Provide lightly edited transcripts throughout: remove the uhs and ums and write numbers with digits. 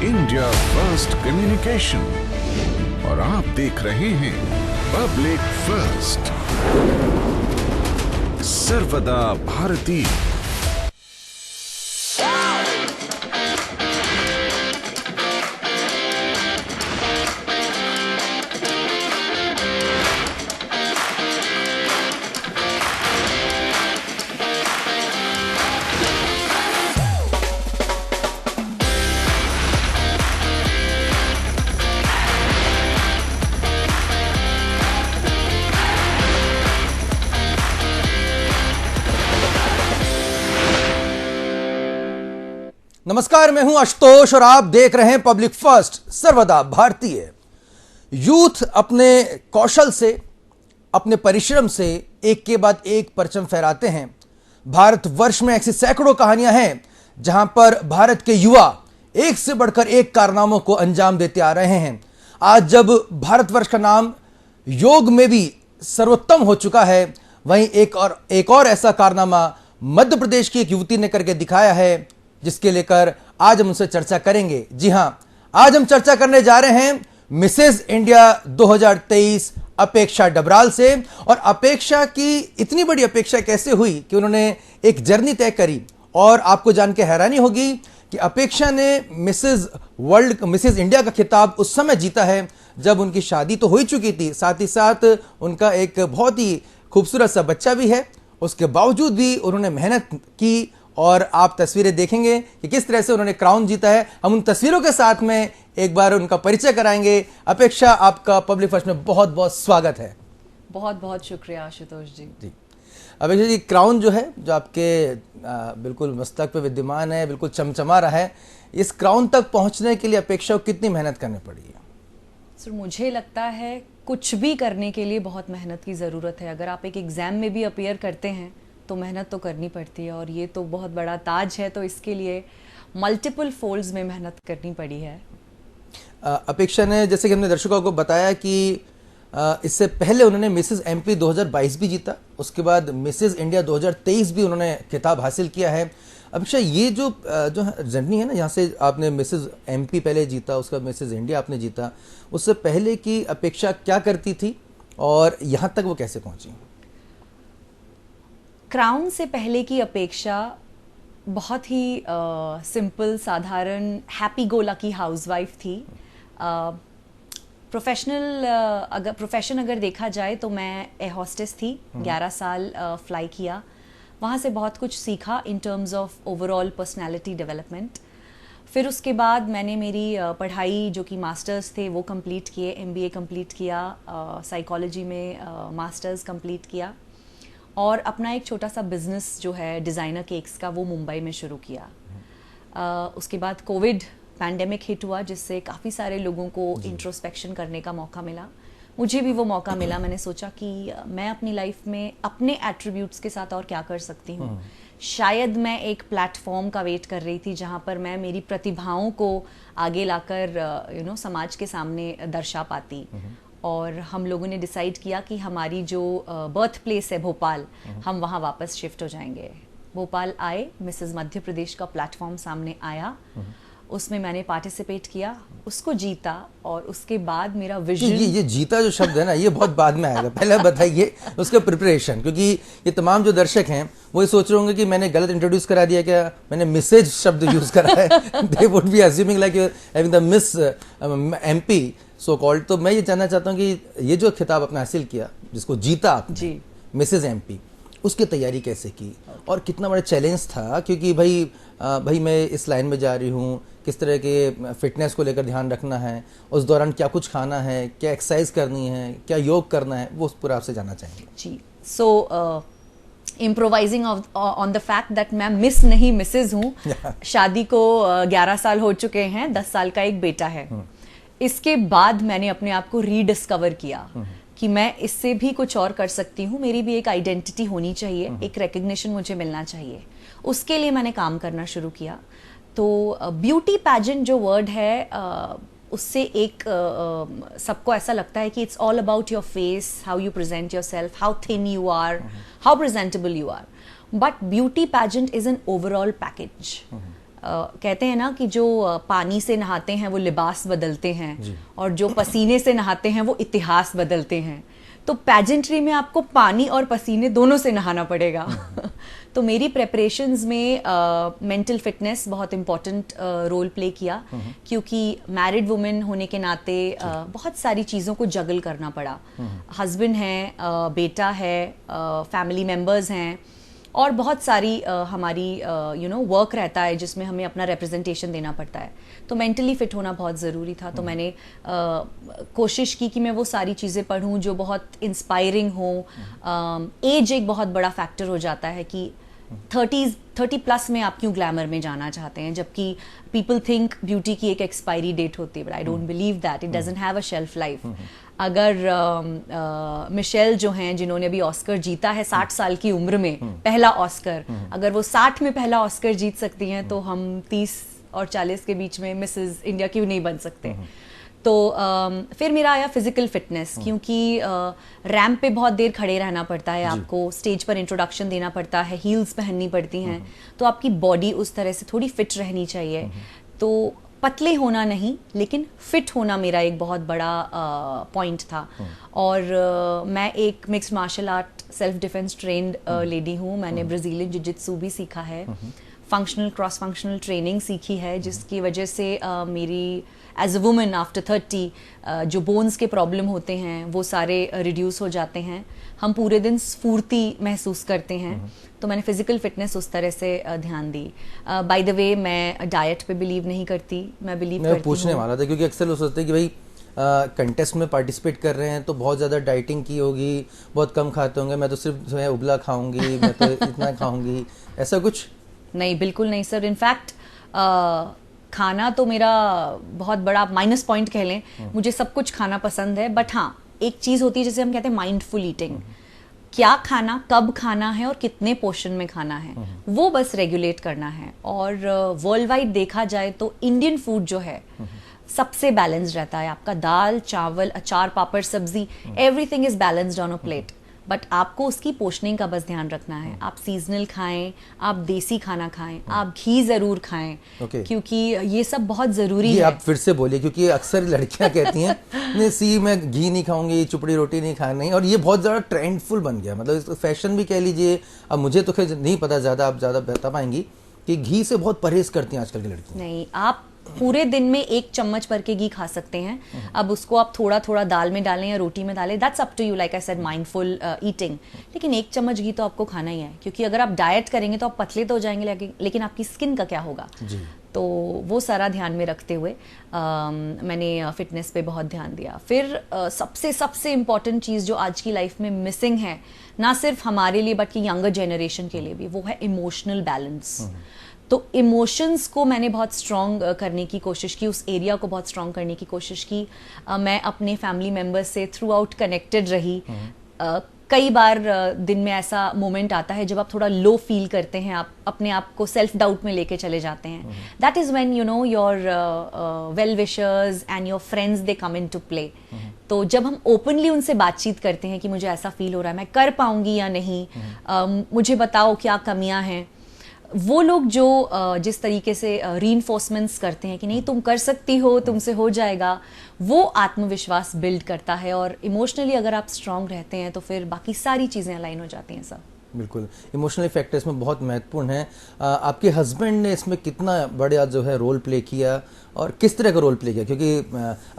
India first communication और आप देख रहे हैं पब्लिक फर्स्ट, सर्वदा भारतीय। नमस्कार, मैं हूं आशुतोष और आप देख रहे हैं पब्लिक फर्स्ट, सर्वदा भारतीय। यूथ अपने कौशल से, अपने परिश्रम से एक के बाद एक परचम फहराते हैं। भारतवर्ष में ऐसी सैकड़ों कहानियां हैं जहां पर भारत के युवा एक से बढ़कर एक कारनामों को अंजाम देते आ रहे हैं। आज जब भारतवर्ष का नाम योग में भी सर्वोत्तम हो चुका है, वहीं एक और ऐसा कारनामा मध्य प्रदेश की एक युवती ने करके दिखाया है, जिसके लेकर आज हम उनसे चर्चा करेंगे। जी हां, आज हम चर्चा करने जा रहे हैं मिसेज इंडिया 2023 अपेक्षा डबराल से। और अपेक्षा की इतनी बड़ी अपेक्षा कैसे हुई कि उन्होंने एक जर्नी तय करी। और आपको जान के हैरानी होगी कि अपेक्षा ने मिसेज इंडिया का खिताब उस समय जीता है जब उनकी शादी तो हो ही चुकी थी, साथ ही साथ उनका एक बहुत ही खूबसूरत सा बच्चा भी है। उसके बावजूद भी उन्होंने मेहनत की और आप तस्वीरें देखेंगे कि किस तरह से उन्होंने क्राउन जीता है। हम उन तस्वीरों के साथ में एक बार उनका परिचय कराएंगे। अपेक्षा, आपका पब्लिक फर्स्ट में बहुत बहुत स्वागत है। बहुत बहुत शुक्रिया आशुतोष जी। अपेक्षा जी, क्राउन जो है, जो आपके बिल्कुल मस्तक पे विद्यमान है, बिल्कुल चमचमा रहा है, इस क्राउन तक पहुंचने के लिए अपेक्षा को कितनी मेहनत करनी पड़ी है? सर, मुझे लगता है कुछ भी करने के लिए बहुत मेहनत की ज़रूरत है। अगर आप एक एग्ज़ाम में भी अपीयर करते हैं तो मेहनत तो करनी पड़ती है, और ये तो बहुत बड़ा ताज है, तो इसके लिए मल्टीपल फोल्ड्स में मेहनत करनी पड़ी है। अपेक्षा ने, जैसे कि हमने दर्शकों को बताया कि इससे पहले उन्होंने मिसेज एमपी 2022 भी जीता, उसके बाद मिसेज इंडिया 2023 भी उन्होंने खिताब हासिल किया है। अपेक्षा, ये जो जर्नी है ना, यहाँ से आपने मिसेज एमपी पहले जीता, उसका मिसेज इंडिया आपने जीता, उससे पहले की अपेक्षा क्या करती थी और यहाँ तक वो कैसे पहुँची? क्राउन से पहले की अपेक्षा बहुत ही सिंपल, साधारण, हैप्पी गो लकी हाउसवाइफ थी। प्रोफेशन अगर देखा जाए तो मैं एयर होस्टेस थी। 11 साल फ्लाई किया, वहाँ से बहुत कुछ सीखा in terms of overall personality development. फिर उसके बाद मैंने मेरी पढ़ाई, जो कि मास्टर्स थे, वो कंप्लीट किए, MBA कंप्लीट किया, साइकोलॉजी में मास्टर्स कंप्लीट किया, और अपना एक छोटा सा बिजनेस जो है डिज़ाइनर केक्स का, वो मुंबई में शुरू किया। उसके बाद कोविड पैंडेमिक हिट हुआ, जिससे काफ़ी सारे लोगों को इंट्रोस्पेक्शन करने का मौका मिला। मुझे भी वो मौका मिला। मैंने सोचा कि मैं अपनी लाइफ में अपने एट्रीब्यूट्स के साथ और क्या कर सकती हूँ। शायद मैं एक प्लेटफॉर्म का वेट कर रही थी जहाँ पर मैं मेरी प्रतिभाओं को आगे लाकर समाज के सामने दर्शा पाती। और हम लोगों ने डिसाइड किया कि हमारी जो बर्थ प्लेस है भोपाल, हम वहाँ वापस शिफ्ट हो जाएंगे। भोपाल आए, मिसेज मध्य प्रदेश का प्लेटफॉर्म सामने आया, उसमें मैंने पार्टिसिपेट किया, उसको जीता, और उसके बाद मेरा विजन। ये जीता जो शब्द है ना, ये बहुत बाद में आएगा। पहले बताइए उसका प्रिपरेशन, क्योंकि ये तमाम जो दर्शक हैं वो ये सोच रहे होंगे कि मैंने गलत इंट्रोड्यूस करा दिया, क्या मैंने मिसेज शब्द यूज करा है। They would be assuming like you having the miss MP so called. तो मैं ये जानना चाहता हूँ कि ये जो खिताब आपने हासिल किया, जिसको जीता आपने, मिसेज एमपी, उसकी तैयारी कैसे की और कितना बड़ा चैलेंज था? क्योंकि भाई मैं इस लाइन में जा रही हूँ, किस तरह के फिटनेस को लेकर ध्यान रखना है, उस दौरान क्या कुछ खाना है, क्या एक्सरसाइज करनी है, क्या योग करना है, वो पूरा आपसे जानना चाहेंगे। जी, so improvising on the fact that मैं मिस नहीं मिसेज हूँ। शादी को 11 साल हो चुके हैं, 10 साल का एक बेटा है। इसके बाद मैंने अपने आप को रीडिस्कवर किया कि मैं इससे भी कुछ और कर सकती हूँ। मेरी भी एक आइडेंटिटी होनी चाहिए, एक रिकग्निशन मुझे मिलना चाहिए। उसके लिए मैंने काम करना शुरू किया। तो ब्यूटी पैजेंट जो वर्ड है, उससे एक सबको ऐसा लगता है कि it's all about your face, how you present yourself, how thin you are, how presentable you are. But beauty pageant is an overall package. कहते हैं ना कि जो पानी से नहाते हैं वो लिबास बदलते हैं और जो पसीने से नहाते हैं वो इतिहास बदलते हैं। तो पैजेंट्री में आपको पानी और पसीने दोनों से नहाना पड़ेगा। तो मेरी प्रेपरेशंस में मेंटल फिटनेस बहुत इम्पोर्टेंट रोल प्ले किया, क्योंकि मैरिड वुमेन होने के नाते बहुत सारी चीज़ों को जगल करना पड़ा। हस्बैंड है, बेटा है, फैमिली मेम्बर्स हैं और बहुत सारी हमारी वर्क रहता है जिसमें हमें अपना रिप्रेजेंटेशन देना पड़ता है। तो मेंटली फिट होना बहुत ज़रूरी था। तो मैंने कोशिश की कि मैं वो सारी चीज़ें पढूं जो बहुत इंस्पायरिंग हो। एज एक बहुत बड़ा फैक्टर हो जाता है कि 30 प्लस में आप क्यों ग्लैमर में जाना चाहते हैं, जबकि पीपल थिंक ब्यूटी की एक एक्सपायरी डेट होती है, but I don't believe that. It doesn't have a shelf life. अगर मिशेल जो हैं जिन्होंने अभी ऑस्कर जीता है 60 साल की उम्र में पहला ऑस्कर, अगर वो 60 में पहला ऑस्कर जीत सकती हैं तो हम 30 और 40 के बीच में मिसेस इंडिया क्यों नहीं बन सकते। तो फिर मेरा आया फिजिकल फिटनेस, क्योंकि रैंप पे बहुत देर खड़े रहना पड़ता है, आपको स्टेज पर इंट्रोडक्शन देना पड़ता है, हील्स पहननी पड़ती हैं, तो आपकी बॉडी उस तरह से थोड़ी फिट रहनी चाहिए। तो पतले होना नहीं लेकिन फिट होना मेरा एक बहुत बड़ा पॉइंट था। और मैं एक mixed martial art self defence trained lady हूँ। मैंने ब्राजीलियन जिजित्सु भी सीखा है, फंक्शनल क्रॉस फंक्शनल ट्रेनिंग सीखी है, जिसकी वजह से मेरी एज अ वुमन आफ्टर 30 जो बोन्स के प्रॉब्लम होते हैं वो सारे रिड्यूस हो जाते हैं। हम पूरे दिन स्फूर्ति महसूस करते हैं। तो मैंने फिजिकल फिटनेस उस तरह से ध्यान दी। बाय द वे, मैं डाइट पे बिलीव नहीं करती, मैं बिलीव करती हूँ। पूछने वाला था, क्योंकि अक्सर लोग सोचते हैं कि भाई कंटेस्ट में पार्टिसिपेट कर रहे हैं तो बहुत ज़्यादा डाइटिंग की होगी, बहुत कम खाते होंगे, मैं तो सिर्फ जो है उबला खाऊंगी, मैं तो इतना खाऊंगी, ऐसा कुछ नहीं, बिल्कुल नहीं सर। इनफैक्ट खाना तो मेरा बहुत बड़ा माइनस पॉइंट कह लें। मुझे सब कुछ खाना पसंद है, बट हाँ एक चीज़ होती है जिसे हम कहते हैं माइंडफुल ईटिंग। क्या खाना, कब खाना है और कितने पोर्शन में खाना है, वो बस रेगुलेट करना है। और वर्ल्ड वाइड देखा जाए तो इंडियन फूड जो है सबसे बैलेंस्ड रहता है। आपका दाल, चावल, अचार, पापड़, सब्जी, everything is balanced on a plate. But आपको उसकी पोषणिंग का बस ध्यान रखना है। आप सीजनल खाएं, आप देसी खाना खाएं, आप घी जरूर खाएं, क्योंकि ये सब बहुत जरूरी है। आप फिर से बोलिए, क्योंकि अक्सर लड़कियां कहती हैं नहीं सी मैं घी नहीं खाऊंगी, चुपड़ी रोटी नहीं खानी, और ये बहुत ज़्यादा ट्रेंडफुल बन गया, मतलब इसको फैशन भी कह लीजिए। अब मुझे तो खैर नहीं पता, ज़्यादा आप ज़्यादा बता पाएंगी कि घी से बहुत परहेज करती हैं आजकल की लड़कियां। नहीं, आप पूरे दिन में 1 चम्मच भर के घी खा सकते हैं। अब उसको आप थोड़ा थोड़ा दाल में डालें या रोटी में डालें, that's up to you, like I said, mindful eating. लेकिन 1 चम्मच घी तो आपको खाना ही है, क्योंकि अगर आप डाइट करेंगे तो आप पतले तो हो जाएंगे, लेकिन आपकी स्किन का क्या होगा। तो वो सारा ध्यान में रखते हुए मैंने फिटनेस पे बहुत ध्यान दिया। फिर सबसे इम्पॉर्टेंट चीज़ जो आज की लाइफ में मिसिंग है, ना सिर्फ हमारे लिए बल्कि यंगर जनरेशन के लिए भी, वो है इमोशनल बैलेंस। तो इमोशंस को मैंने बहुत स्ट्रॉन्ग करने की कोशिश की, उस एरिया को बहुत स्ट्रॉन्ग करने की कोशिश की। मैं अपने फैमिली मेम्बर्स से थ्रू आउट कनेक्टेड रही। कई बार दिन में ऐसा मोमेंट आता है जब आप थोड़ा लो फील करते हैं, आप अपने आप को सेल्फ डाउट में लेके चले जाते हैं। That is when you know your well wishers and your friends they come into play. तो जब हम ओपनली उनसे बातचीत करते हैं कि मुझे ऐसा फील हो रहा है, मैं कर पाऊंगी या नहीं, मुझे बताओ क्या कमियां हैं, वो लोग जो जिस तरीके से रीइंफोर्समेंट्स करते हैं कि नहीं तुम कर सकती हो, तुमसे हो जाएगा, वो आत्मविश्वास बिल्ड करता है। और इमोशनली अगर आप स्ट्रांग रहते हैं तो फिर बाकी सारी चीज़ें अलाइन हो जाती हैं सब। बिल्कुल, इमोशनल फैक्टर इसमें बहुत महत्वपूर्ण है। आपके हस्बैंड ने इसमें कितना बड़ा जो है रोल प्ले किया और किस तरह का रोल प्ले किया? क्योंकि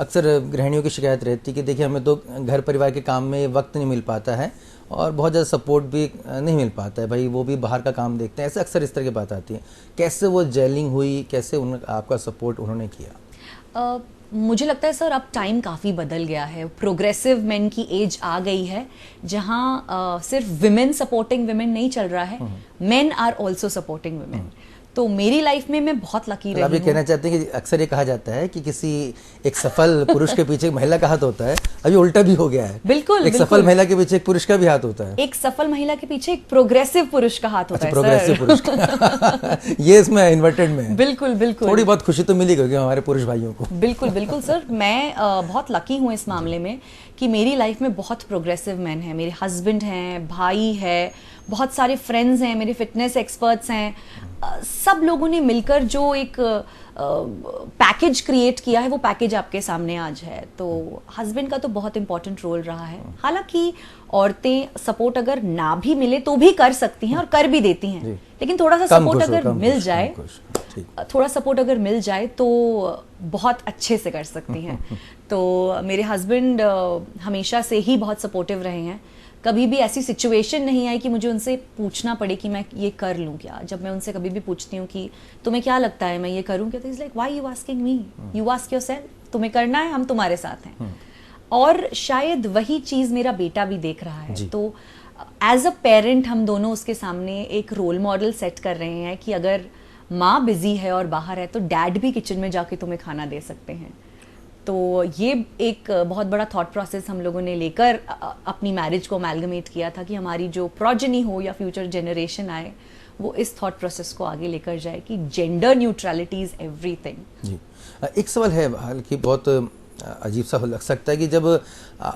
अक्सर गृहिणियों की शिकायत रहती है कि देखिए हमें तो घर परिवार के काम में वक्त नहीं मिल पाता है और बहुत ज़्यादा सपोर्ट भी नहीं मिल पाता है, भाई वो भी बाहर का काम देखते हैं, ऐसे अक्सर इस तरह की बात आती है। कैसे वो जेलिंग हुई, कैसे आपका सपोर्ट उन्होंने किया? मुझे लगता है सर अब टाइम काफ़ी बदल गया है, प्रोग्रेसिव मेन की एज आ गई है जहाँ सिर्फ विमेन सपोर्टिंग विमेन नहीं चल रहा है, men are also supporting women. तो मेरी लाइफ में मैं बहुत लकी रही हूँ। आप ये कहना चाहते हैं कि अक्सर ये कहा जाता है कि किसी एक सफल पुरुष के पीछे एक महिला का हाथ होता है, अभी उल्टा भी हो गया है। बिल्कुल, एक सफल महिला के पीछे एक पुरुष का भी हाथ होता है। एक सफल महिला के पीछे एक प्रोग्रेसिव पुरुष का हाथ होता है। प्रोग्रेसिव पुरुष का ये इसमें इन्वर्टेड में है। बिल्कुल बिल्कुल, थोड़ी बहुत खुशी तो मिली होगी हमारे पुरुष भाइयों को। बिल्कुल बिल्कुल सर, मैं बहुत लकी हूँ इस मामले में कि मेरी लाइफ में बहुत प्रोग्रेसिव मैन है, मेरे हस्बैंड हैं, भाई है, बहुत सारे फ्रेंड्स हैं, मेरे फिटनेस एक्सपर्ट्स हैं, सब लोगों ने मिलकर जो एक पैकेज क्रिएट किया है, वो पैकेज आपके सामने आज है। तो हस्बैंड का तो बहुत इंपॉर्टेंट रोल रहा है। हालांकि औरतें सपोर्ट अगर ना भी मिले तो भी कर सकती हैं और कर भी देती हैं, लेकिन थोड़ा सा सपोर्ट अगर मिल जाए, थोड़ा सपोर्ट अगर मिल जाए तो बहुत अच्छे से कर सकती हैं। तो मेरे हस्बैंड हमेशा से ही बहुत सपोर्टिव रहे हैं। कभी भी ऐसी सिचुएशन नहीं आई कि मुझे उनसे पूछना पड़े कि मैं ये कर लूँ क्या। जब मैं उनसे कभी भी पूछती हूँ कि तुम्हें क्या लगता है मैं ये करूँ क्या, तो is like why you asking me, you ask yourself, तुम्हें करना है, हम तुम्हारे साथ हैं। और शायद वही चीज़ मेरा बेटा भी देख रहा है। तो एज अ पेरेंट हम दोनों उसके सामने एक रोल मॉडल सेट कर रहे हैं कि अगर माँ बिजी है और बाहर है तो डैड भी किचन में जाके तुम्हें खाना दे सकते हैं। तो ये एक बहुत बड़ा थॉट प्रोसेस हम लोगों ने लेकर अपनी मैरिज को अमैलगमेट किया था कि हमारी जो प्रोजेनी हो या फ्यूचर जनरेशन आए वो इस थॉट प्रोसेस को आगे लेकर जाए कि जेंडर न्यूट्रलिटी इज एवरीथिंग। जी, एक सवाल है, हालांकि बहुत अजीब सा लग सकता है कि जब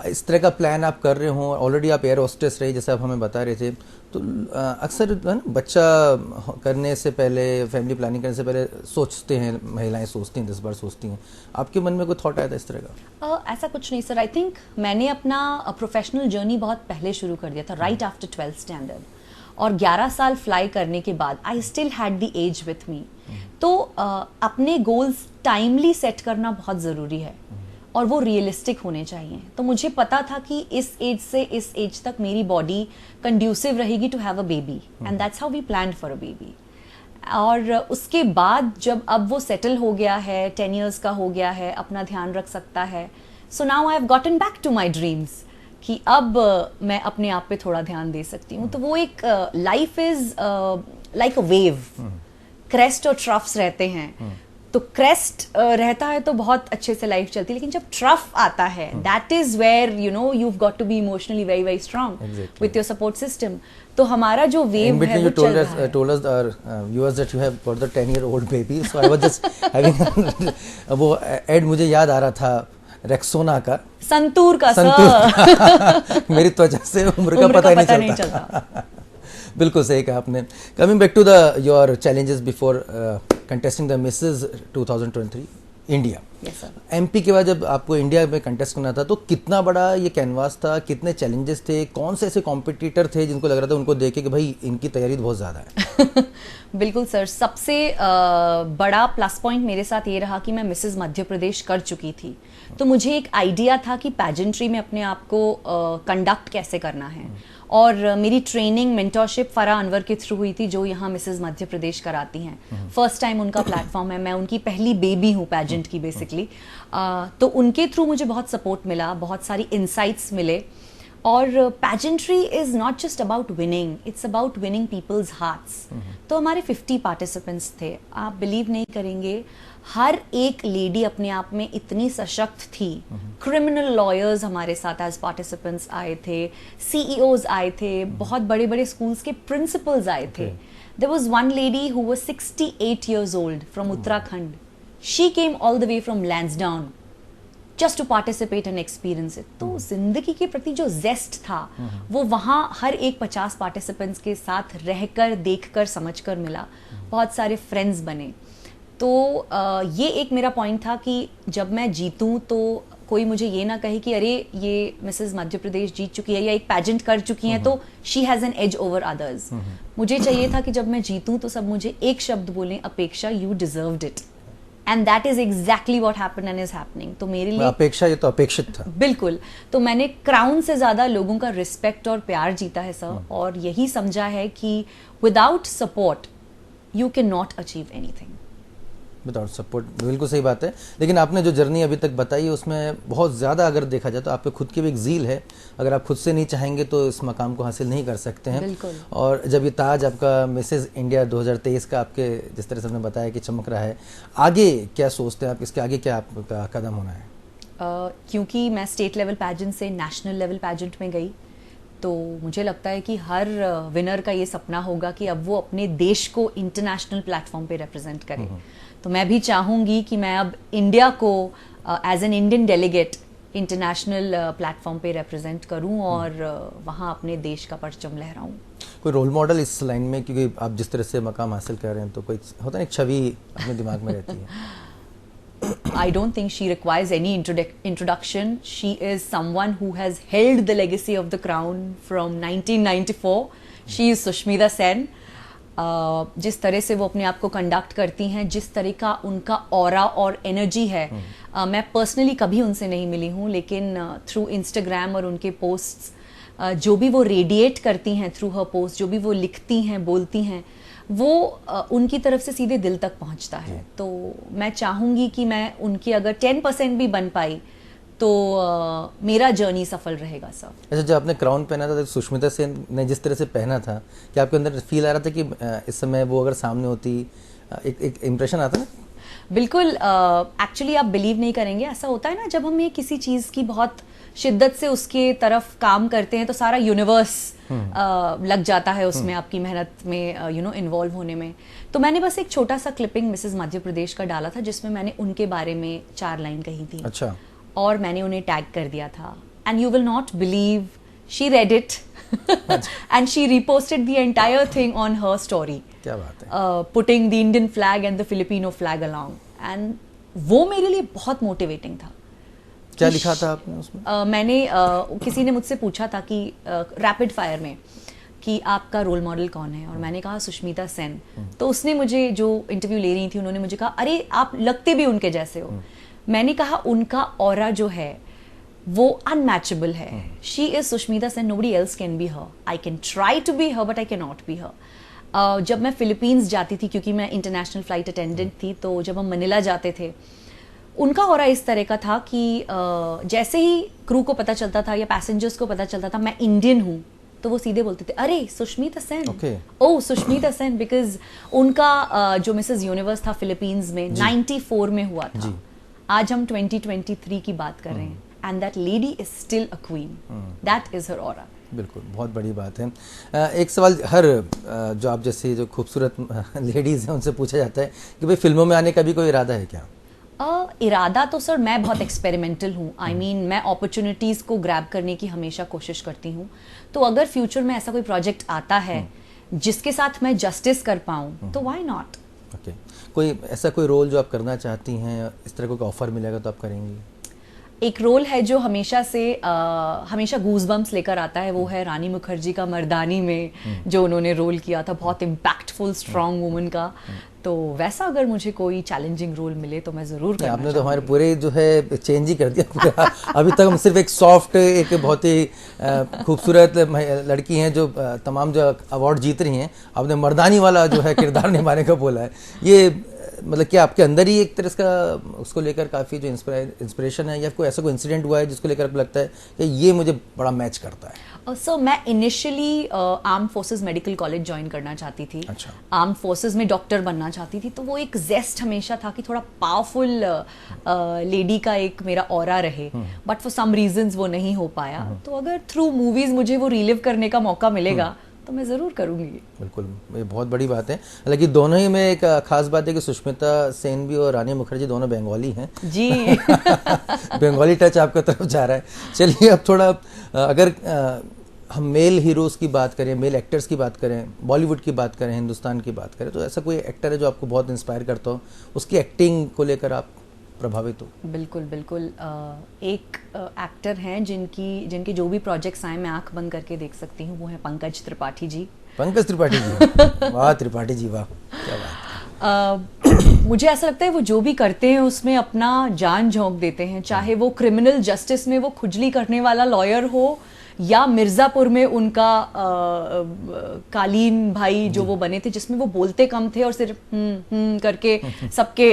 इस तरह का प्लान आप कर रहे हो, ऑलरेडी आप एयर होस्टेस रहे जैसे आप हमें बता रहे थे, तो अक्सर बच्चा करने से पहले, फैमिली प्लानिंग करने से पहले सोचते हैं, महिलाएं सोचती हैं, 10 बार सोचती हैं। आपके मन में कोई थॉट आया था इस तरह का? ऐसा कुछ नहीं सर। आई थिंक मैंने अपना प्रोफेशनल जर्नी बहुत पहले शुरू कर दिया था, राइट आफ्टर 12th स्टैंडर्ड, और 11 साल फ्लाई करने के बाद I still had the edge with me. तो अपने गोल्स टाइमली सेट करना बहुत ज़रूरी है और वो रियलिस्टिक होने चाहिए। तो मुझे पता था कि इस एज से इस एज तक मेरी बॉडी कंड्यूसिव रहेगी to have a baby, and that's how we planned for a baby. और उसके बाद जब अब वो सेटल हो गया है, 10 years का हो गया है, अपना ध्यान रख सकता है, so now I have gotten back to my dreams कि अब मैं अपने आप पे थोड़ा ध्यान दे सकती हूँ। तो वो एक life is like a wave, crest और ट्रफ्स रहते हैं। तो क्रेस्ट रहता है तो बहुत अच्छे से लाइफ चलती है, लेकिन जब ट्रफ आता है, that is where you know you have got to be emotionally very very strong with your support system. तो हमारा जो वेव है वो चल रहा है। told us our viewers that you have got the 10-year-old baby, so I was just having वो add मुझे याद आ रहा था रेक्सोना का, संतूर का सर। मेरी त्वचा से उम्र का पता नहीं चलता। बिल्कुल सही कहा आपने। Coming back to the your challenges before contesting the Mrs 2023 India. MP के बाद जब आपको इंडिया में कंटेस्ट करना था तो कितना बड़ा ये कैनवास था, कितने चैलेंजेस थे, कौन से ऐसे कॉम्पिटिटर थे जिनको लग रहा था उनको देखे कि भाई इनकी तैयारी बहुत ज़्यादा है? बिल्कुल सर, सबसे बड़ा प्लस पॉइंट मेरे साथ ये रहा कि मैं मिसेज मध्य प्रदेश कर चुकी थी। तो मुझे एक आइडिया था कि पैजेंट्री में अपने आप को कंडक्ट कैसे करना है। और मेरी ट्रेनिंग मेंटरशिप फराह अनवर के थ्रू हुई थी, जो यहाँ मिसेज मध्य प्रदेश कराती हैं। फर्स्ट टाइम उनका प्लेटफॉर्म है, मैं उनकी पहली बेबी हूँ पैजेंट की बेसिकली। तो उनके थ्रू मुझे बहुत सपोर्ट मिला, बहुत सारी इंसाइट्स मिले। और pageantry is not just about winning, it's about winning people's hearts. तो हमारे 50 पार्टिसिपेंट्स थे। आप बिलीव नहीं करेंगे, हर एक लेडी अपने आप में इतनी सशक्त थी। क्रिमिनल लॉयर्स हमारे साथ एज पार्टिसिपेंट्स आए थे, सीईओज आए थे, बहुत बड़े बड़े स्कूल्स के प्रिंसिपल्स आए थे। There was one lady who was 68 years old from Uttarakhand. She came all the way from Lansdowne just to participate and experience it। तो जिंदगी के प्रति जो जेस्ट था वो वहाँ हर एक 50 पार्टिसिपेंट्स के साथ रहकर, देखकर, समझकर मिला। बहुत सारे फ्रेंड्स बने। तो ये एक मेरा पॉइंट था कि जब मैं जीतूं तो कोई मुझे ये ना कहे कि अरे ये मिसेज मध्य प्रदेश जीत चुकी है या एक पैजेंट कर चुकी हैं तो she has an edge over others. मुझे चाहिए था कि जब मैं जीतूं तो सब मुझे एक शब्द बोलें, अपेक्षा, you deserved it. And that is exactly what happened and is happening. तो मेरे लिए अपेक्षा, ये तो अपेक्षित था। बिल्कुल। तो मैंने क्राउन से ज्यादा लोगों का रिस्पेक्ट और प्यार जीता है सर, और यही समझा है कि without support you can not achieve anything. Without support, बिल्कुल सही बात है। लेकिन आपने जो जर्नी अभी तक बताई है उसमें बहुत ज़्यादा अगर देखा जाए तो आप पे खुद की भी एक ज़ील है। अगर आप खुद से नहीं चाहेंगे तो इस मकाम को हासिल नहीं कर सकते हैं। बिल्कुल। और जब ये ताज आपका मिसेज इंडिया 2023 का आपके जिस तरह से हमने बताया कि चमक रहा है, आगे क्या सोचते हैं आप, इसके आगे क्या आपका कदम होना है? क्योंकि मैं स्टेट लेवल पैजेंट से नेशनल लेवल पैजेंट में गई, तो मुझे लगता है कि हर विनर का ये सपना होगा कि अब वो अपने देश को इंटरनेशनल प्लेटफॉर्म पे रिप्रेजेंट करे। तो मैं भी चाहूँगी कि मैं अब इंडिया को as an Indian delegate international platform पे रिप्रेजेंट करूँ और वहाँ अपने देश का परचम लहराऊँ। कोई रोल मॉडल इस लाइन में, क्योंकि आप जिस तरह से मकाम हासिल कर रहे हैं तो कोई होता है ना, एक छवि अपने दिमाग में रहती है? I don't think she requires any introduction. She is someone who has held the legacy of the crown from 1994. She is Sushmita Sen. जिस तरह से वो अपने आप को कंडक्ट करती हैं, जिस तरह का उनका ऑरा और एनर्जी है, मैं पर्सनली कभी उनसे नहीं मिली हूँ, लेकिन थ्रू इंस्टाग्राम और उनके पोस्ट्स जो भी वो रेडिएट करती हैं थ्रू हर पोस्ट, जो भी वो लिखती हैं, बोलती हैं, वो उनकी तरफ से सीधे दिल तक पहुंचता है। तो मैं चाहूँगी कि मैं उनकी अगर 10% भी बन पाई तो मेरा जर्नी सफल रहेगा सर। अच्छा, जब आपने क्राउन पहना था तो सुष्मिता सेन ने जिस तरह से पहना था, क्या आपके अंदर फील आ रहा था कि इस समय वो अगर सामने होती, एक इम्प्रेशन आता ना? बिल्कुल। एक्चुअली आप बिलीव नहीं करेंगे, ऐसा होता है ना जब हम ये किसी चीज़ की बहुत शिद्दत से उसके तरफ काम करते हैं तो सारा यूनिवर्स लग जाता है उसमें, आपकी मेहनत में इन्वॉल्व होने में। तो मैंने बस एक छोटा सा क्लिपिंग मिसेस मध्य प्रदेश का डाला था जिसमें मैंने उनके बारे में 4 लाइन कही थी। अच्छा। और मैंने उन्हें टैग कर दिया था, and you will not believe, she read it and she reposted the entire thing on her story. क्या बात है। Putting the Indian flag and the Filipino flag along, and वो मेरे लिए बहुत मोटिवेटिंग था। क्या लिखा था आपने उसमें? मैंने किसी ने मुझसे पूछा था कि रैपिड फायर में कि आपका रोल मॉडल कौन है, और मैंने कहा सुष्मिता सेन। तो उसने मुझे, जो इंटरव्यू ले रही थी, उन्होंने मुझे कहा अरे आप लगते भी उनके जैसे हो। मैंने कहा उनका ऑरा जो है वो अनमैचेबल है। She is Sushmita Sen, nobody else can be her. I can try to be her but I can not be her. जब मैं फिलीपींस जाती थी, क्योंकि मैं इंटरनेशनल फ्लाइट अटेंडेंट थी, तो जब हम मनीला जाते थे, उनका ऑरा इस तरह का था कि जैसे ही क्रू को पता चलता था या पैसेंजर्स को पता चलता था मैं इंडियन हूँ, तो वो सीधे बोलते थे अरे सुष्मिता सेन, ओह सुष्मिता सेन, बिकॉज उनका जो मिसेस यूनिवर्स था फिलीपींस में 94 में हुआ था। आज हम 2023 की बात कर रहे हैं, and that lady is still a queen, that is her aura. बिल्कुल, बहुत बड़ी बात है। एक सवाल हर जो आप जैसे जो खूबसूरत लेडीज़ हैं उनसे पूछा जाता है कि भाई फिल्मों में आने का भी कोई इरादा है क्या? इरादा तो सर मैं बहुत एक्सपेरिमेंटल हूँ। आई मीन मैं अपॉर्चुनिटीज़ को ग्रैब करने की हमेशा कोशिश करती हूँ। तो अगर फ्यूचर में ऐसा कोई प्रोजेक्ट आता है जिसके साथ मैं जस्टिस कर पाऊँ तो व्हाई नॉट। ओके, कोई ऐसा कोई रोल जो आप करना चाहती हैं, इस तरह कोई ऑफर मिलेगा तो आप करेंगी? एक रोल है जो हमेशा गूज़बम्प्स लेकर आता है, वो है रानी मुखर्जी का मर्दानी में जो उन्होंने रोल किया था, बहुत इम्पैक्टफुल स्ट्रॉन्ग वुमन का। तो वैसा अगर मुझे कोई चैलेंजिंग रोल मिले तो मैं ज़रूर करना आपने तो हमारे पूरे जो है चेंज ही कर दिया पूरा। अभी तक हम सिर्फ एक सॉफ्ट, एक बहुत ही खूबसूरत लड़की हैं जो तमाम जो अवार्ड जीत रही हैं, आपने मर्दानी वाला जो है किरदार निभाने का बोला है। ये मतलब कि आपके अंदर ही एक तरह का उसको लेकर काफ़ी जो इंस्पिरेशन है, या कोई ऐसा कोई इंसिडेंट हुआ है जिसको लेकर आपको लगता है कि ये मुझे बड़ा मैच करता है? सो मैं initially arm forces medical college join करना चाहती थी। अच्छा। आर्म फोर्सेस में डॉक्टर बनना चाहती थी, तो वो एक जेस्ट हमेशा था कि थोड़ा पावरफुल लेडी का एक मेरा ऑरा रहे, बट फॉर सम रीजंस वो नहीं हो पाया। तो अगर थ्रू मूवीज मुझे वो रिलिव करने का मौका मिलेगा तो मैं ज़रूर करूँगी। बिल्कुल, ये बहुत बड़ी बात है। हालांकि दोनों ही में एक खास बात है कि सुष्मिता सेन भी और रानी मुखर्जी दोनों बंगाली हैं जी। बंगाली टच आपकी तरफ जा रहा है। चलिए अब थोड़ा अगर हम मेल हीरोज़ की बात करें, मेल एक्टर्स की बात करें, बॉलीवुड की बात करें, हिंदुस्तान की बात करें, तो ऐसा कोई एक्टर है जो आपको बहुत इंस्पायर करता हो, उसकी एक्टिंग को लेकर आप प्रभावित हो? बिल्कुल बिल्कुल। एक एक्टर हैं जिनके जो भी प्रोजेक्ट्स आए मैं आंख बंद करके देख सकती हूँ, वो है पंकज त्रिपाठी जी। पंकज त्रिपाठी जी, वाह त्रिपाठी जी वाह, क्या बात। मुझे ऐसा लगता है वो जो भी करते हैं उसमें अपना जान झोंक देते हैं, चाहे वो क्रिमिनल जस्टिस में वो खुजली करने वाला लॉयर हो, या मिर्जापुर में उनका कालीन भाई जो वो बने थे, जिसमें वो बोलते कम थे और सिर्फ करके सबके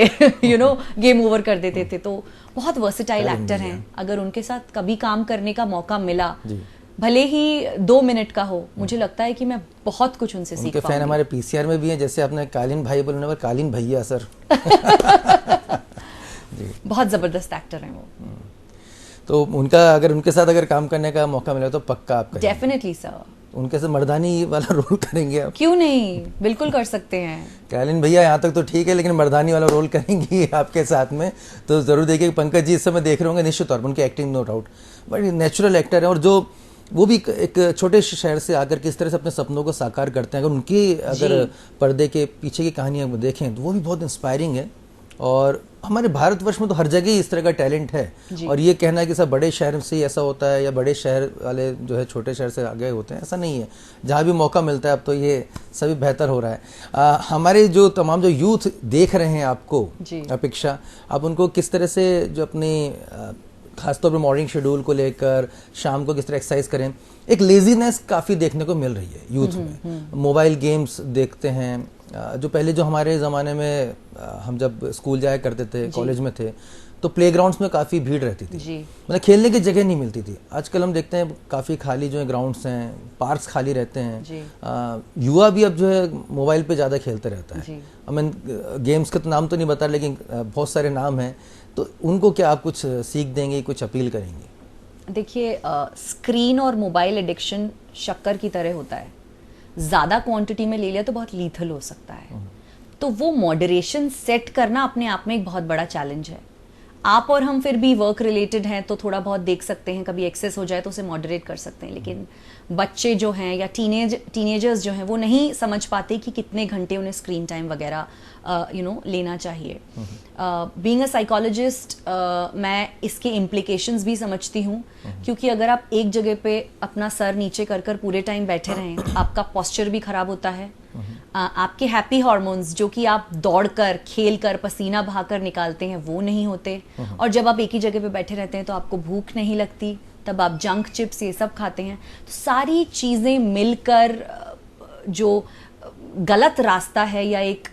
गेम ओवर कर देते थे। तो बहुत वर्सेटाइल एक्टर हैं। अगर उनके साथ कभी काम करने का मौका मिला, भले ही 2 मिनट का हो, मुझे लगता है कि मैं बहुत कुछ उनसे सीख पाऊंगी। फैन हमारे पीसीआर में भी हैं, जैसे आपने कालीन भाई बोलने पर कालीन भैया सर। बहुत जबरदस्त एक्टर हैं वो। तो अगर उनके साथ काम करने का मौका मिला तो पक्का आप करेंगे? Definitely sir. उनके साथ मर्दानी वाला रोल करेंगे आप? क्यों नहीं, बिल्कुल कर सकते हैं। कालीन भैया यहाँ तक तो ठीक है, लेकिन मर्दानी वाला रोल करेंगी आपके साथ में तो जरूर देखिए। पंकज जी इस समय देख रहे होंगे, निश्चित तौर पर उनकी एक्टिंग नो डाउट बड़ी नेचुरल एक्टर है। और जो वो भी एक छोटे शहर से आकर किस तरह से अपने सपनों को साकार करते हैं, अगर उनकी अगर पर्दे के पीछे की कहानियाँ देखें तो वो भी बहुत इंस्पायरिंग है। और हमारे भारतवर्ष में तो हर जगह ही इस तरह का टैलेंट है, और ये कहना है कि सब बड़े शहर से ही ऐसा होता है या बड़े शहर वाले जो है छोटे शहर से आगे होते हैं, ऐसा नहीं है। जहाँ भी मौका मिलता है अब तो ये सभी बेहतर हो रहा है। हमारे जो तमाम जो यूथ देख रहे हैं आपको, अपेक्षा, आप उनको किस तरह से जो अपनी खासतौर पर मॉर्निंग शेड्यूल को लेकर शाम को किस तरह एक्सरसाइज करें, एक लेजीनेस काफ़ी देखने को मिल रही है यूथ में। मोबाइल गेम्स देखते हैं, जो पहले जो हमारे ज़माने में हम जब स्कूल जाया करते थे, कॉलेज में थे, तो प्लेग्राउंड्स में काफ़ी भीड़ रहती थी, मतलब खेलने की जगह नहीं मिलती थी। आजकल हम देखते हैं काफ़ी खाली जो है ग्राउंड्स हैं, पार्क्स खाली रहते हैं। युवा भी अब जो है मोबाइल पे ज़्यादा खेलते रहता है। आई मीन गेम्स का तो नाम तो नहीं बता, लेकिन बहुत सारे नाम हैं। तो उनको क्या आप कुछ सीख देंगे, कुछ अपील करेंगे? देखिए, स्क्रीन और मोबाइल एडिक्शन शक्कर की तरह होता है। ज़्यादा क्वांटिटी में ले लिया तो बहुत लीथल हो सकता है। तो वो मॉडरेशन सेट करना अपने आप में एक बहुत बड़ा चैलेंज है। आप और हम फिर भी वर्क रिलेटेड हैं तो थोड़ा बहुत देख सकते हैं, कभी एक्सेस हो जाए तो उसे मॉडरेट कर सकते हैं, लेकिन बच्चे जो हैं या टीनेजर्स जो हैं वो नहीं समझ पाते कि कितने घंटे उन्हें स्क्रीन टाइम वगैरह लेना चाहिए। बीइंग अ साइकोलॉजिस्ट मैं इसके इम्प्लीकेशंस भी समझती हूँ, क्योंकि अगर आप एक जगह पे अपना सर नीचे कर कर पूरे टाइम बैठे रहें, आपका पोस्चर भी खराब होता है। आपके हैप्पी हार्मोन्स जो कि आप दौड़कर, खेलकर, पसीना बहाकर निकालते हैं वो नहीं होते, और जब आप एक ही जगह पे बैठे रहते हैं तो आपको भूख नहीं लगती, तब आप जंक चिप्स ये सब खाते हैं। तो सारी चीज़ें मिलकर जो गलत रास्ता है या एक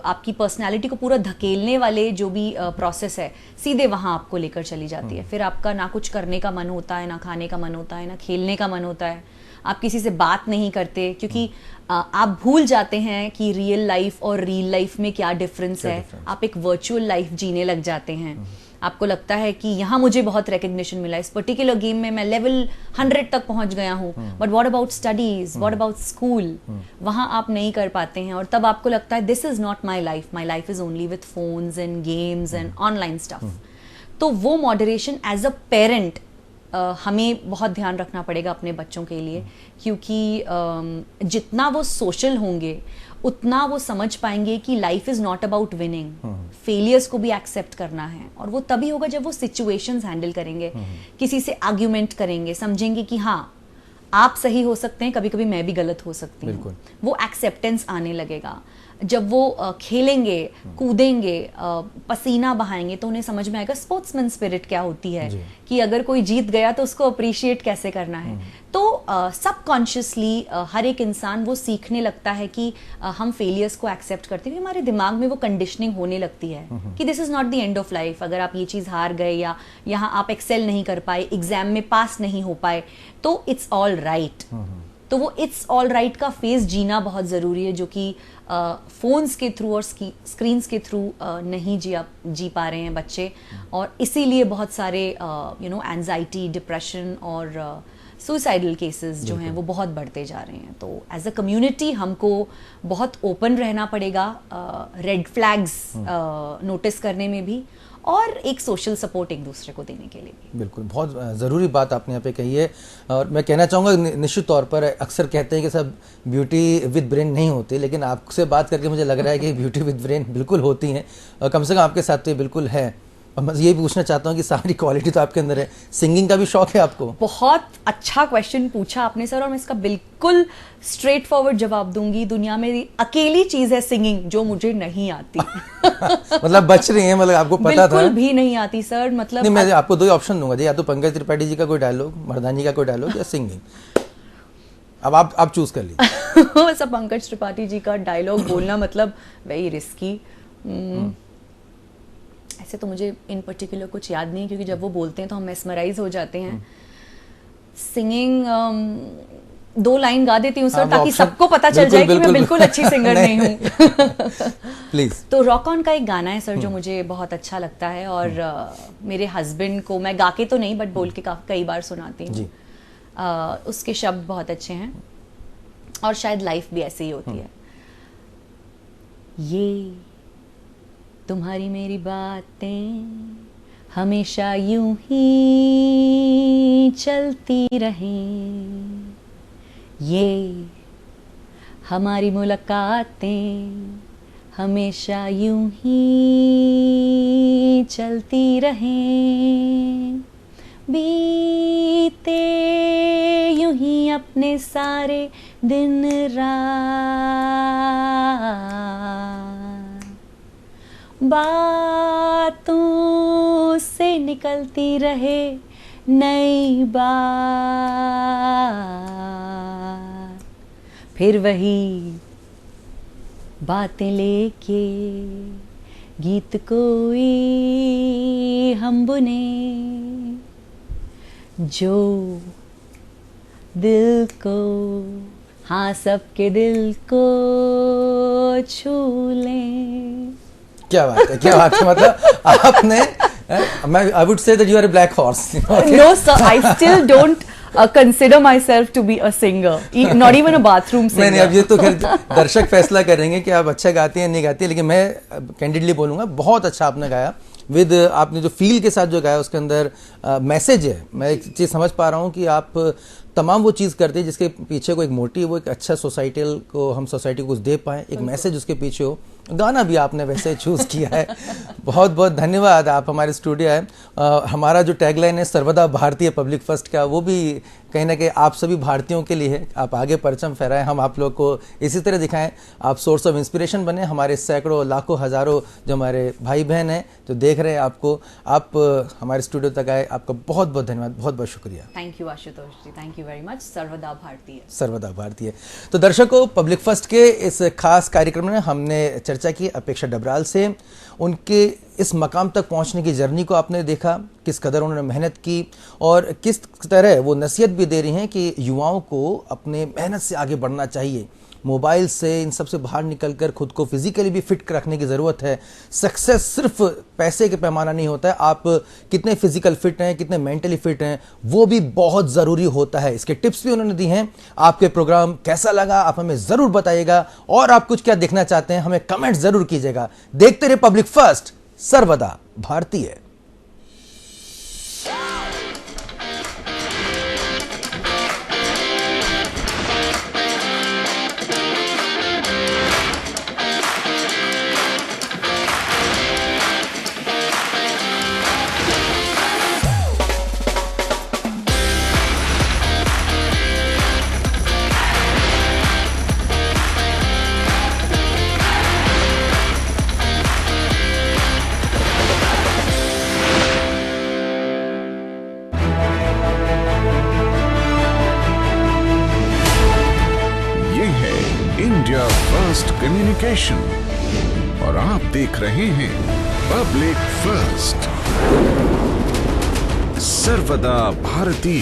आपकी पर्सनालिटी को पूरा धकेलने वाले जो भी प्रोसेस है, सीधे वहाँ आपको लेकर चली जाती है। फिर आपका ना कुछ करने का मन होता है, ना खाने का मन होता है, ना खेलने का मन होता है। आप किसी से बात नहीं करते, क्योंकि आप भूल जाते हैं कि रियल लाइफ और रियल लाइफ में क्या डिफरेंस है। आप एक वर्चुअल लाइफ जीने लग जाते हैं। आपको लगता है कि यहाँ मुझे बहुत रिकग्निशन मिला, इस पर्टिकुलर गेम में मैं लेवल 100 तक पहुँच गया हूँ, but what about studies, what about school, वहाँ आप नहीं कर पाते हैं। और तब आपको लगता है this is not my life is only with phones and games and online stuff. तो वो मॉडरेशन एज अ पेरेंट हमें बहुत ध्यान रखना पड़ेगा अपने बच्चों के लिए, क्योंकि जितना वो सोशल होंगे उतना वो समझ पाएंगे कि life is not about winning, failures को भी एक्सेप्ट करना है। और वो तभी होगा जब वो सिचुएशंस हैंडल करेंगे, किसी से आर्ग्यूमेंट करेंगे, समझेंगे कि हाँ आप सही हो सकते हैं, कभी कभी मैं भी गलत हो सकती हूँ। वो एक्सेप्टेंस आने लगेगा। जब वो खेलेंगे, कूदेंगे, पसीना बहाएंगे, तो उन्हें समझ में आएगा स्पोर्ट्समैन स्पिरिट क्या होती है, कि अगर कोई जीत गया तो उसको अप्रिशिएट कैसे करना है। तो सबकॉन्शियसली हर एक इंसान वो सीखने लगता है कि हम फेलियर्स को एक्सेप्ट करते हुए हमारे दिमाग में वो कंडीशनिंग होने लगती है कि this is not the end of life. अगर आप ये चीज़ हार गए या यहाँ आप एक्सेल नहीं कर पाए, एग्जाम में पास नहीं हो पाए, तो इट्स ऑल राइट। तो वो इट्स ऑल राइट का फेज जीना बहुत ज़रूरी है, जो कि फ़ोन्स के थ्रू और स्क्रीन्स के थ्रू नहीं जी पा रहे हैं बच्चे। और इसीलिए बहुत सारे एंजाइटी, डिप्रेशन और सुसाइडल केसेस जो हैं वो बहुत बढ़ते जा रहे हैं। तो एज अ कम्युनिटी हमको बहुत ओपन रहना पड़ेगा, रेड फ्लैग्स नोटिस करने में भी, और एक सोशल सपोर्ट एक दूसरे को देने के लिए भी। बिल्कुल, बहुत ज़रूरी बात आपने यहाँ पे कही है। और मैं कहना चाहूँगा निश्चित तौर पर अक्सर कहते हैं कि सब ब्यूटी विद ब्रेन नहीं होती, लेकिन आपसे बात करके मुझे लग रहा है कि ब्यूटी विद ब्रेन बिल्कुल होती हैं, और कम से कम आपके साथ तो ये बिल्कुल है। और मैं ये पूछना चाहता हूँ कि सारी क्वालिटी तो आपके अंदर है। सिंगिंग का भी शौक है आपको? बहुत अच्छा क्वेश्चन पूछा आपने सर, और मैं इसका बिल्कुल स्ट्रेट फॉरवर्ड जवाब दूंगी। दुनिया में अकेली चीज है सिंगिंग जो मुझे नहीं आती। मतलब बच रही है, मतलब आपको पता था? बिल्कुल भी नहीं आती सर। मतलब नहीं, मैं आपको 2 ऑप्शन दूंगा, या तो पंकज त्रिपाठी जी का कोई डायलॉग, मर्दानी का कोई डायलॉग, या सिंगिंग। अब आप चूज कर लीजिए। वैसा पंकज त्रिपाठी जी का डायलॉग बोलना मतलब वेरी रिस्की। ऐसे तो मुझे इन पर्टिकुलर कुछ याद नहीं, क्योंकि जब वो बोलते हैं तो हम मेस्मराइज हो जाते हैं। सिंगिंग 2 लाइन गा देती हूँ सर, ताकि सबको पता चल जाए कि मैं बिल्कुल अच्छी सिंगर नहीं हूँ। प्लीज। तो रॉक ऑन का एक गाना है सर जो मुझे बहुत अच्छा लगता है, और मेरे हस्बैंड को मैं गा के तो नहीं बट बोल के कई बार सुनाती हूँ। उसके शब्द बहुत अच्छे हैं, और शायद लाइफ भी ऐसे ही होती है। ये तुम्हारी मेरी बातें हमेशा यूं ही चलती रहें, ये हमारी मुलाकातें हमेशा यूं ही चलती रहें, बीते यूं ही अपने सारे दिन रात, बातों से निकलती रहे नई बात, फिर वही बातें लेके गीत कोई हम बुने, जो दिल को, हाँ सबके दिल को छू लें। क्या बात है, क्या बात है। मतलब आपने, मैं I would say that you are a black horse. No sir, I still don't consider myself to be a singer, not even a bathroom singer. नहीं, अब ये तो खैर दर्शक फैसला करेंगे कि आप अच्छा गाती हैं नहीं गाती हैं, लेकिन मैं कैंडिडली बोलूँगा बहुत अच्छा आपने गाया। विद आपने जो फील के साथ जो गाया उसके अंदर मैसेज है। मैं एक चीज़ समझ पा रहा हूँ कि आप तमाम वो चीज़ करते हैं जिसके पीछे को एक मोटिव हो, एक अच्छा सोसाइटल को, हम सोसाइटी को कुछ दे पाएँ, एक मैसेज उसके पीछे हो। गाना भी आपने वैसे चूज़ किया है। बहुत बहुत धन्यवाद, आप हमारे स्टूडियो आए। हमारा जो टैगलाइन है सर्वदा भारतीय पब्लिक फर्स्ट का, वो भी कहीं ना कहीं आप सभी भारतीयों के लिए है। आप आगे परचम फहराएं, हम आप लोग को इसी तरह दिखाएं, आप सोर्स ऑफ इंस्पिरेशन बने। हमारे सैकड़ों लाखों हज़ारों जो हमारे भाई बहन हैं जो देख रहे हैं आपको, आप हमारे स्टूडियो तक आए, आपका बहुत बहुत धन्यवाद, बहुत बहुत शुक्रिया। Thank you Ashutosh ji, thank you very much. सर्वदा भारतीय, सर्वदा भारतीय। तो दर्शकों, पब्लिक फर्स्ट के इस खास कार्यक्रम में हमने चर्चा की अपेक्षा डबराल से। उनके इस मकाम तक पहुंचने की जर्नी को आपने देखा, किस कदर उन्होंने मेहनत की और किस तरह वो नसीहत भी दे रही हैं कि युवाओं को अपने मेहनत से आगे बढ़ना चाहिए। मोबाइल से इन सब से बाहर निकलकर खुद को फिजिकली भी फिट रखने की ज़रूरत है। सक्सेस सिर्फ पैसे के पैमाना नहीं होता है, आप कितने फिजिकल फिट हैं, कितने मेंटली फिट हैं, वो भी बहुत ज़रूरी होता है। इसके टिप्स भी उन्होंने दी हैं। आपके प्रोग्राम कैसा लगा आप हमें ज़रूर बताइएगा, और आप कुछ क्या देखना चाहते हैं हमें कमेंट ज़रूर कीजिएगा। देखते रहे पब्लिक फर्स्ट, सर्वदा भारतीय। इंडिया फर्स्ट कम्युनिकेशन और आप देख रहे हैं पब्लिक फर्स्ट, सर्वदा भारतीय।